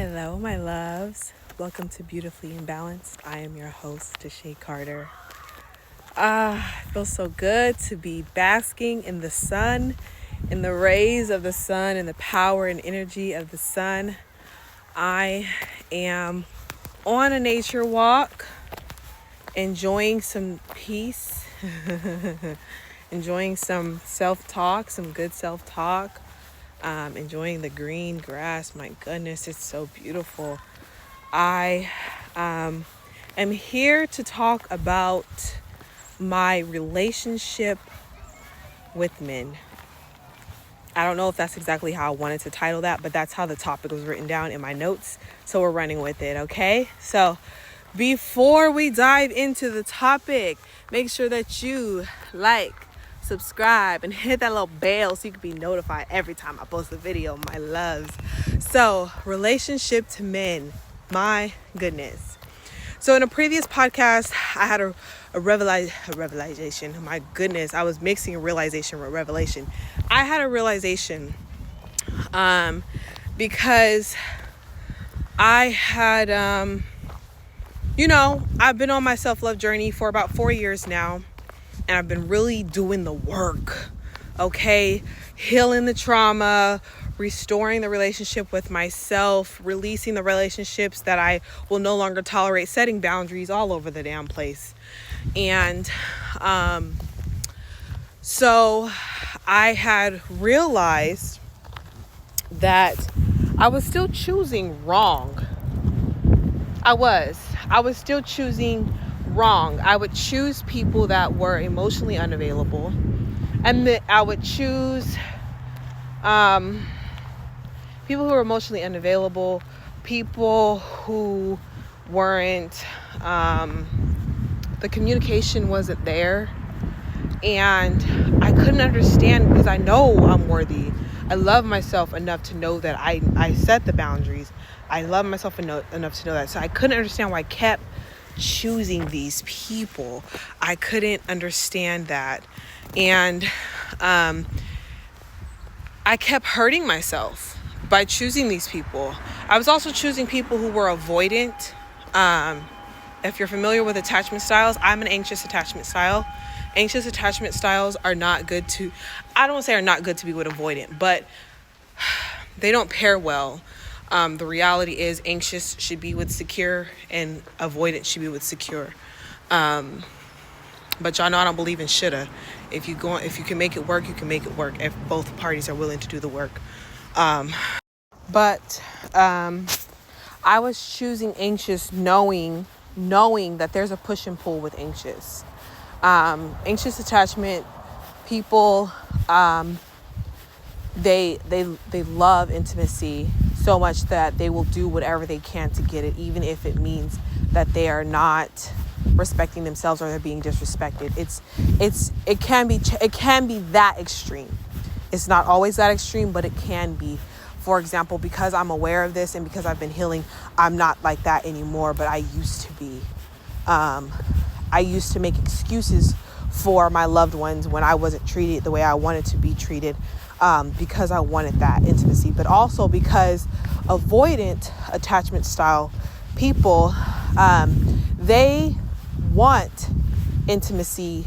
Hello, my loves. Welcome to Beautifully Imbalanced. I am your host, Deshae Carter. It feels so good to be basking in the sun, in the rays of the sun, and the power and energy of the sun. I am on a nature walk, enjoying some peace, enjoying some self-talk, some good self-talk. Enjoying the green grass. My goodness, it's so beautiful. I am here to talk about my relationship with men. I don't know if that's exactly how I wanted to title that, but that's how the topic was written down in my notes. So we're running with it, okay? So before we dive into the topic, make sure that you like, subscribe, and hit that little bell so you can be notified every time I post a video, my loves. So, relationship to men, my goodness. So in a previous podcast, I had a revelation. My goodness, I was mixing realization with revelation. I had a realization because I had, I've been on my self-love journey for about 4 years now. And I've been really doing the work, okay? Healing the trauma, restoring the relationship with myself, releasing the relationships that I will no longer tolerate, setting boundaries all over the damn place. And so I had realized that I was still choosing wrong. I was still choosing wrong. I would choose people that were emotionally unavailable, and I would choose people who were emotionally unavailable, people who weren't, the communication wasn't there, and I couldn't understand because I know I'm worthy. I love myself enough to know that I set the boundaries. I love myself enough to know that. So I couldn't understand why I kept choosing these people. I couldn't understand that. And I kept hurting myself by choosing these people. I was also choosing people who were avoidant. If you're familiar with attachment styles, I'm an anxious attachment style. Anxious attachment styles are not good to, I don't want to say are not good to be with avoidant, but they don't pair well. The reality is anxious should be with secure and avoidant should be with secure. But y'all know I don't believe in shoulda. If you can make it work, you can make it work if both parties are willing to do the work. But I was choosing anxious knowing that there's a push and pull with anxious. Anxious attachment people, they love intimacy so much that they will do whatever they can to get it, even if it means that they are not respecting themselves or they're being disrespected. It can be that extreme. It's not always that extreme, but it can be. For example, because I'm aware of this and because I've been healing, I'm not like that anymore, but I used to be. I used to make excuses for my loved ones when I wasn't treated the way I wanted to be treated, because I wanted that intimacy, but also because avoidant attachment style people, they want intimacy,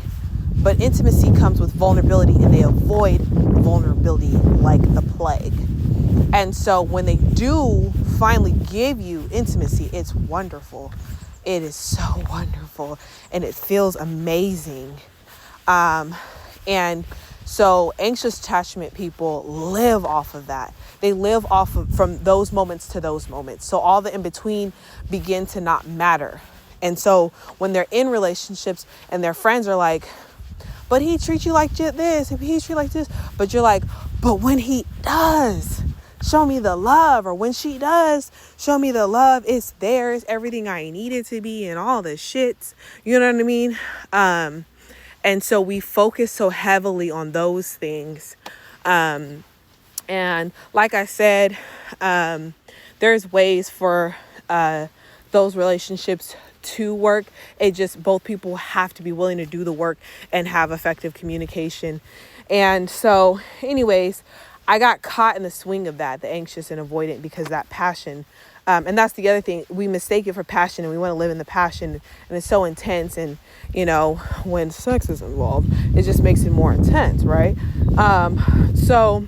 but intimacy comes with vulnerability, and they avoid vulnerability like the plague. And so when they do finally give you intimacy, it's wonderful. It is so wonderful, and it feels amazing. And so anxious attachment people live off of that. They live off of from those moments to those moments. So all the in between begin to not matter. And so when they're in relationships and their friends are like, but he treats you like this, if he treats you like this, but you're like, but when he does, show me the love, or when she does, show me the love, it's there, it's everything I need it to be, and all the shits, you know what I mean? And so we focus so heavily on those things. And like I said, there's ways for those relationships to work. It just, both people have to be willing to do the work and have effective communication. And so anyways, I got caught in the swing of that, the anxious and avoidant, because that passion And that's the other thing. We mistake it for passion, and we want to live in the passion, and it's so intense. And, when sex is involved, it just makes it more intense, right? So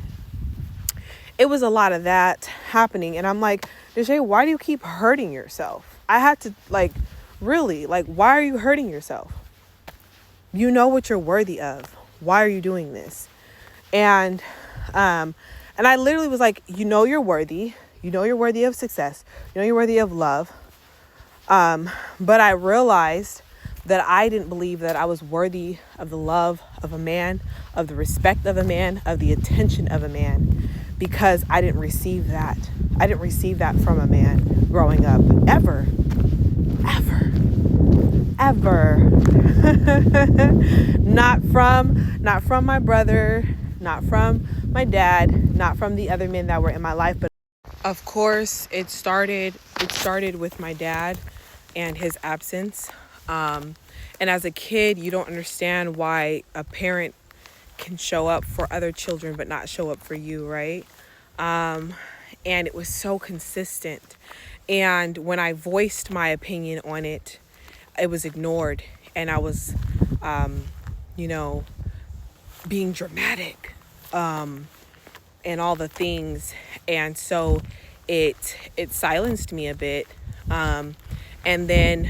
it was a lot of that happening. And I'm like, Deshae, why do you keep hurting yourself? I had to, really, why are you hurting yourself? You know what you're worthy of. Why are you doing this? And I literally was like, you're worthy. You're worthy of success. You're worthy of love. But I realized that I didn't believe that I was worthy of the love of a man, of the respect of a man, of the attention of a man, because I didn't receive that. I didn't receive that from a man growing up, ever. Not from my brother, not from my dad, not from the other men that were in my life. But of course, it started with my dad and his absence. And as a kid, you don't understand why a parent can show up for other children but not show up for you, right? And it was so consistent. And when I voiced my opinion on it, it was ignored. And I was, being dramatic, and all the things. And so it silenced me a bit. And then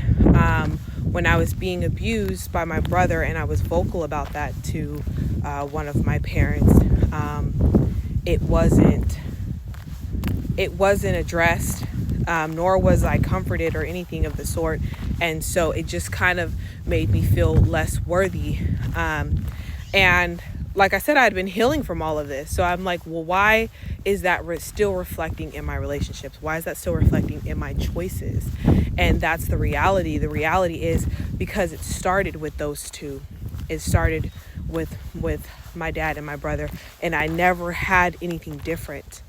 when I was being abused by my brother, and I was vocal about that to one of my parents, it wasn't addressed, nor was I comforted or anything of the sort. And so it just kind of made me feel less worthy. And like I said, I had been healing from all of this. So I'm like, well, why is that still reflecting in my relationships? Why is that still reflecting in my choices? And that's the reality. The reality is because it started with those two. It started with my dad and my brother, and I never had anything different.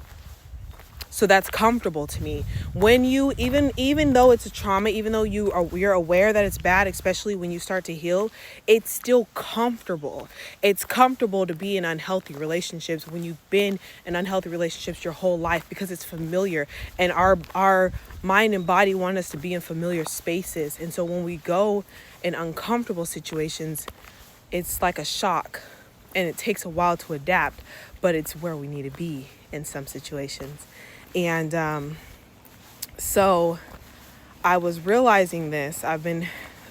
So that's comfortable to me. When you, even though it's a trauma, even though you're aware that it's bad, especially when you start to heal, it's still comfortable. It's comfortable to be in unhealthy relationships when you've been in unhealthy relationships your whole life, because it's familiar, and our mind and body want us to be in familiar spaces. And so when we go in uncomfortable situations, it's like a shock, and it takes a while to adapt, but it's where we need to be in some situations. And so I was realizing this. I've been,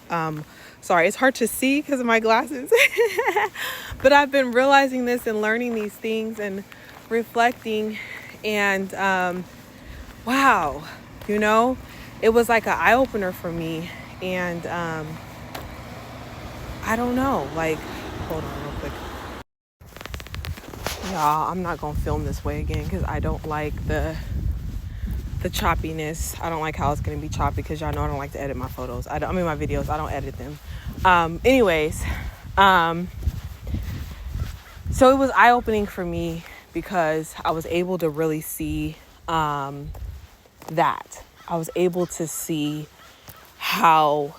sorry, it's hard to see because of my glasses, but I've been realizing this and learning these things and reflecting. And wow, it was like an eye-opener for me. And I don't know, hold on real quick. Y'all, I'm not gonna film this way again because I don't like the choppiness. I don't like how it's gonna be choppy, because y'all know I don't like to edit my photos. My videos, I don't edit them. So it was eye-opening for me because I was able to really see that. I was able to see how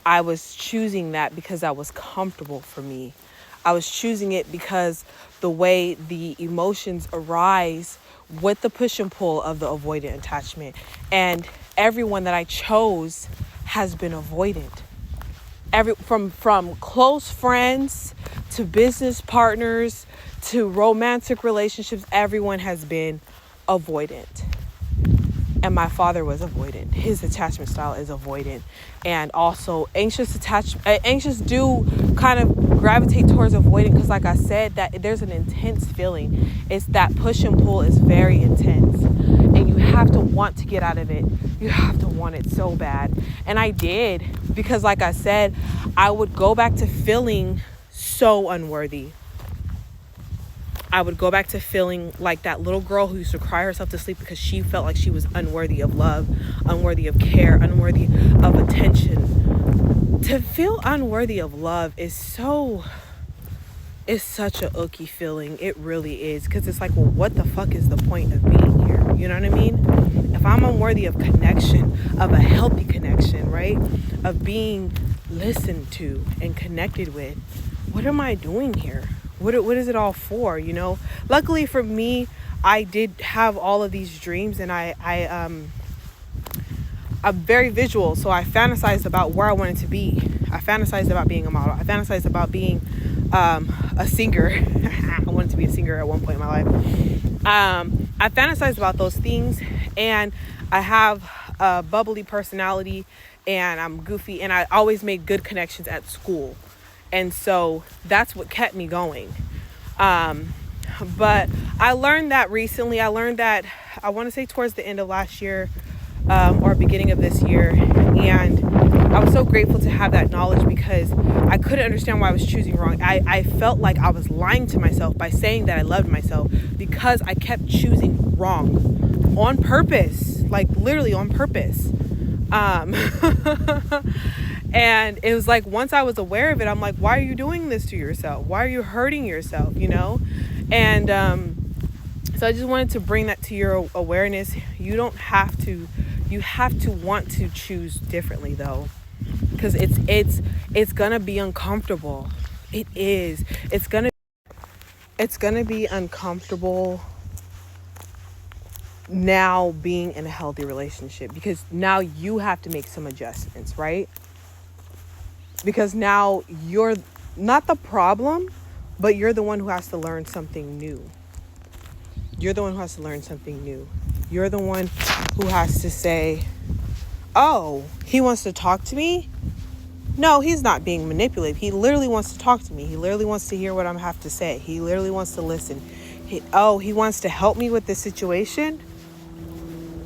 I was choosing that because that was comfortable for me. I was choosing it because the way the emotions arise with the push and pull of the avoidant attachment. And everyone that I chose has been avoidant. From close friends to business partners to romantic relationships, everyone has been avoidant. And my father was avoidant. His attachment style is avoidant. And also anxious do kind of gravitate towards avoidant, because like I said, that there's an intense feeling. It's that push and pull is very intense. And you have to want to get out of it. You have to want it so bad. And I did, because like I said, I would go back to feeling so unworthy. I would go back to feeling like that little girl who used to cry herself to sleep because she felt like she was unworthy of love, unworthy of care, unworthy of attention. To feel unworthy of love is such a icky feeling. It really is, because it's like, well, what the fuck is the point of being here? You know what I mean? If I'm unworthy of connection, of a healthy connection, right? Of being listened to and connected with, what am I doing here? What is it all for, Luckily for me, I did have all of these dreams, and I I'm very visual, so I fantasized about where I wanted to be. I fantasized about being a model. I fantasized about being a singer. I wanted to be a singer at one point in my life. I fantasized about those things, and I have a bubbly personality, and I'm goofy, and I always made good connections at school. And so that's what kept me going. But I learned that recently. I learned that, I want to say towards the end of last year, or beginning of this year. And I was so grateful to have that knowledge, because I couldn't understand why I was choosing wrong. I felt like I was lying to myself by saying that I loved myself, because I kept choosing wrong on purpose, like literally on purpose. And it was like, once I was aware of it, I'm like, why are you doing this to yourself? Why are you hurting yourself, you know? And so I just wanted to bring that to your awareness. You don't have to, you have to want to choose differently, though, because it's gonna be uncomfortable. It is. It's gonna be uncomfortable now being in a healthy relationship, because now you have to make some adjustments, right? Because now you're not the problem, but you're the one who has to learn something new. You're the one who has to learn something new. You're the one who has to say, oh, he wants to talk to me? No, he's not being manipulative. He literally wants to talk to me. He literally wants to hear what I have to say. He literally wants to listen. He wants to help me with this situation?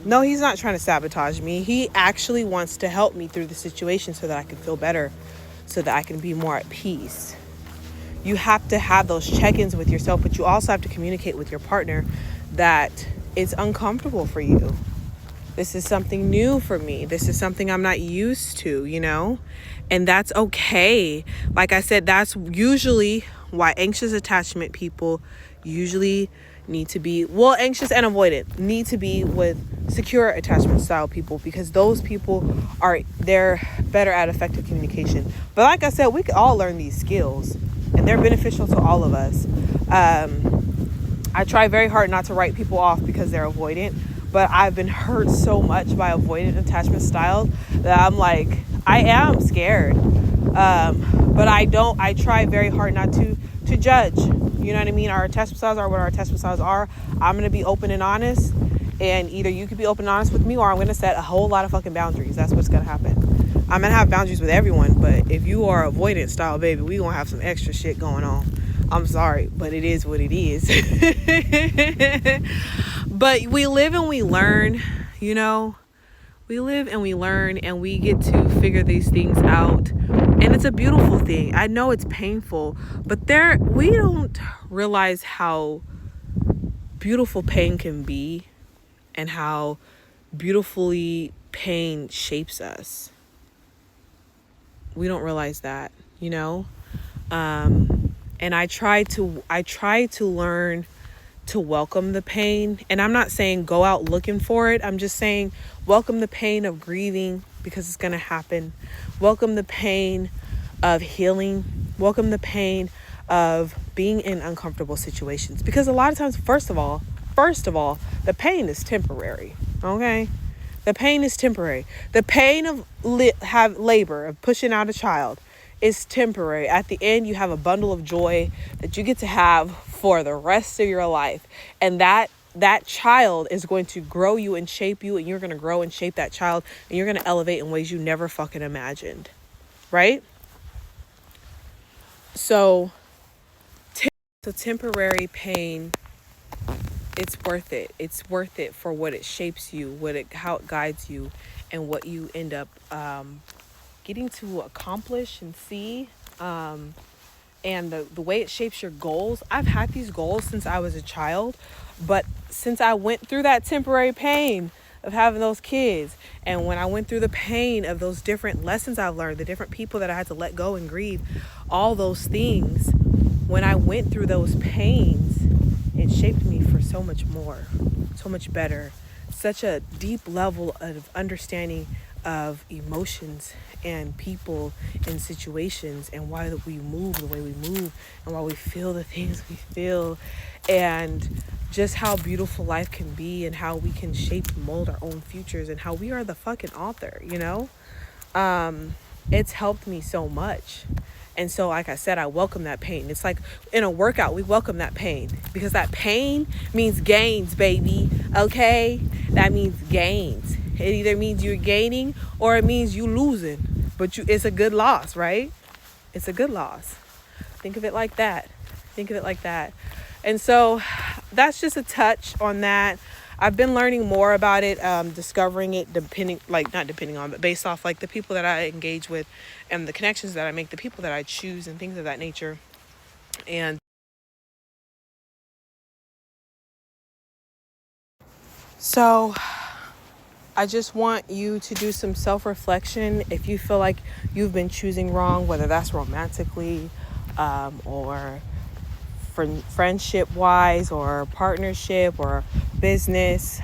No, he's not trying to sabotage me. He actually wants to help me through the situation so that I can feel better, so that I can be more at peace. You have to have those check-ins with yourself, but you also have to communicate with your partner that it's uncomfortable for you. This is something new for me. This is something I'm not used to, you know? And that's okay. Like I said, that's usually why anxious attachment people usually need to be, well, anxious and avoidant need to be with secure attachment style people, because those people they're better at effective communication. But like I said, we could all learn these skills, and they're beneficial to all of us. I try very hard not to write people off because they're avoidant, but I've been hurt so much by avoidant attachment styles that I'm like, I am scared. But I try very hard not to judge. You know what I mean? Our attachment styles are what our attachment styles are. I'm going to be open and honest, and either you could be open and honest with me, or I'm going to set a whole lot of fucking boundaries. That's what's going to happen. I'm going to have boundaries with everyone, but if you are avoidant style, baby, we going to have some extra shit going on. I'm sorry, but it is what it is. But we live and we learn, you know? We live and we learn, and we get to figure these things out. And it's a beautiful thing. I know it's painful, but we don't realize how beautiful pain can be, and how beautifully pain shapes us. We don't realize that, you know? And I try to learn to welcome the pain. And I'm not saying go out looking for it. I'm just saying welcome the pain of grieving, because it's going to happen. Welcome the pain of healing. Welcome the pain of being in uncomfortable situations, because a lot of times, first of all, the pain is temporary. Okay? The pain is temporary. The pain of labor, of pushing out a child, is temporary. At the end, you have a bundle of joy that you get to have for the rest of your life. And that child is going to grow you and shape you, and you're going to grow and shape that child, and you're going to elevate in ways you never fucking imagined. Right? So temporary pain, it's worth it. It's worth it for what it shapes you, how it guides you, and what you end up getting to accomplish and see, and the way it shapes your goals. I've had these goals since I was a child, but since I went through that temporary pain of having those kids, and when I went through the pain of those different lessons I've learned, the different people that I had to let go and grieve, all those things, when I went through those pains, it shaped me for so much more, so much better, such a deep level of understanding of emotions and people and situations, and why we move the way we move, and why we feel the things we feel, and just how beautiful life can be, and how we can shape and mold our own futures, and how we are the fucking author, it's helped me so much. And so, like I said, I welcome that pain. It's like in a workout, we welcome that pain, because that pain means gains, baby. Okay? That means gains. It either means you're gaining or it means you losing. But it's a good loss, right? It's a good loss. Think of it like that. Think of it like that. And so that's just a touch on that. I've been learning more about it, discovering it, but based off like the people that I engage with and the connections that I make, the people that I choose and things of that nature. And so I just want you to do some self-reflection. If you feel like you've been choosing wrong, whether that's romantically, or friendship wise, or partnership, or business,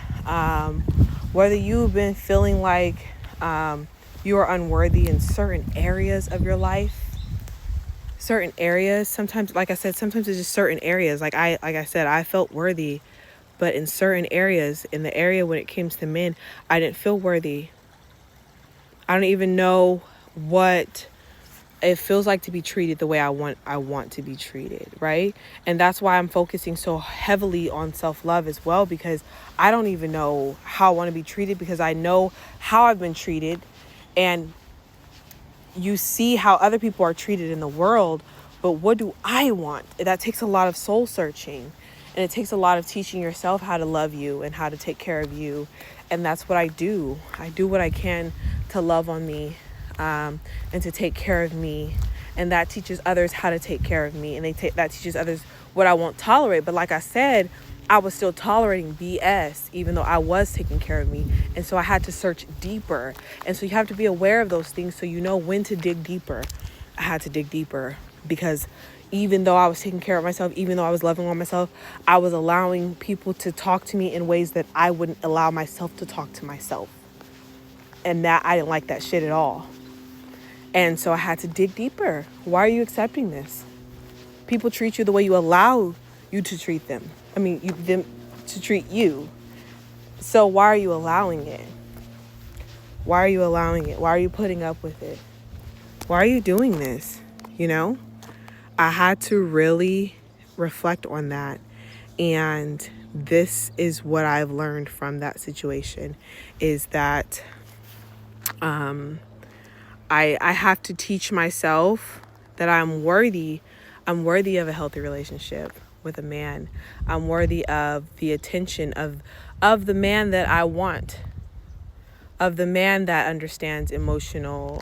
whether you've been feeling like you are unworthy in certain areas of your life, certain areas. Sometimes, like I said, sometimes it's just certain areas. Like I said, I felt worthy, but in certain areas, in the area when it came to men, I didn't feel worthy. I don't even know what it feels like to be treated the way I want to be treated, right? And that's why I'm focusing so heavily on self-love as well, because I don't even know how I want to be treated, because I know how I've been treated. And you see how other people are treated in the world, but what do I want? That takes a lot of soul searching, and it takes a lot of teaching yourself how to love you and how to take care of you. And that's what I do. I do what I can to love on me, and to take care of me, and that teaches others how to take care of me, and that teaches others what I won't tolerate. But like I said, I was still tolerating BS even though I was taking care of me, and so I had to search deeper. And so you have to be aware of those things so you know when to dig deeper. I had to dig deeper, because even though I was taking care of myself, even though I was loving on myself, I was allowing people to talk to me in ways that I wouldn't allow myself to talk to myself, and that I didn't like that shit at all. And so I had to dig deeper. Why are you accepting this? People treat you the way you allow you to treat them. Them to treat you. So why are you allowing it? Why are you allowing it? Why are you putting up with it? Why are you doing this? I had to really reflect on that. And this is what I've learned from that situation, is that I have to teach myself that I'm worthy of a healthy relationship with a man. I'm worthy of the attention of the man that I want, of the man that understands emotional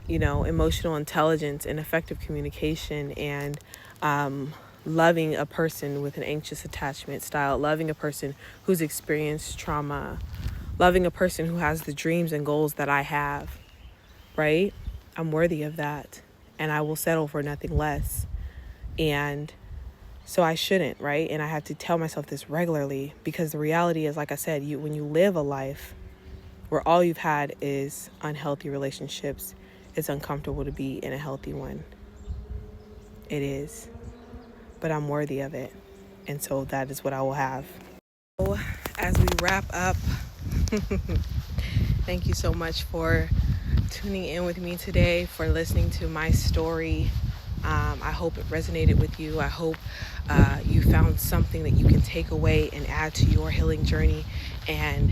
intelligence and effective communication, and loving a person with an anxious attachment style, loving a person who's experienced trauma, loving a person who has the dreams and goals that I have. Right? I'm worthy of that, and I will settle for nothing less. And so I shouldn't, right? And I have to tell myself this regularly, because the reality is, like I said, when you live a life where all you've had is unhealthy relationships, it's uncomfortable to be in a healthy one. It is. But I'm worthy of it. And so that is what I will have. So as we wrap up, thank you so much for tuning in with me today, for listening to my story. I hope it resonated with you. I hope you found something that you can take away and add to your healing journey, and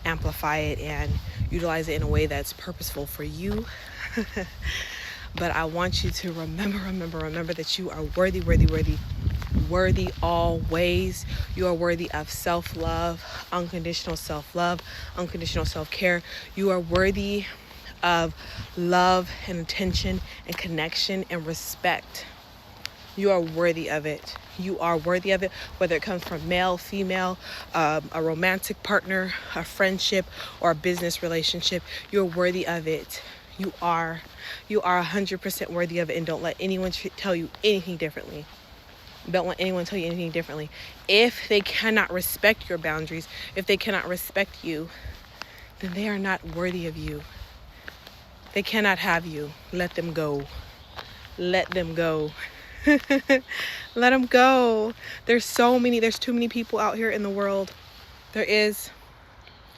amplify it and utilize it in a way that's purposeful for you. But I want you to remember that you are worthy always. You are worthy of self-love, unconditional self-care. You are worthy of love and attention and connection and respect. You are worthy of it. You are worthy of it, whether it comes from male, female, a romantic partner, a friendship, or a business relationship. You're worthy of it. You are 100% worthy of it, and don't let anyone tell you anything differently. Don't let anyone tell you anything differently. If they cannot respect your boundaries, if they cannot respect you, then they are not worthy of you. They cannot have you. Let them go. Let them go. Let them go. There's too many people out here in the world.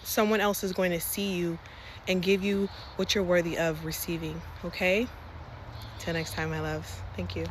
Someone else is going to see you and give you what you're worthy of receiving. Okay? Till next time, my loves. Thank you.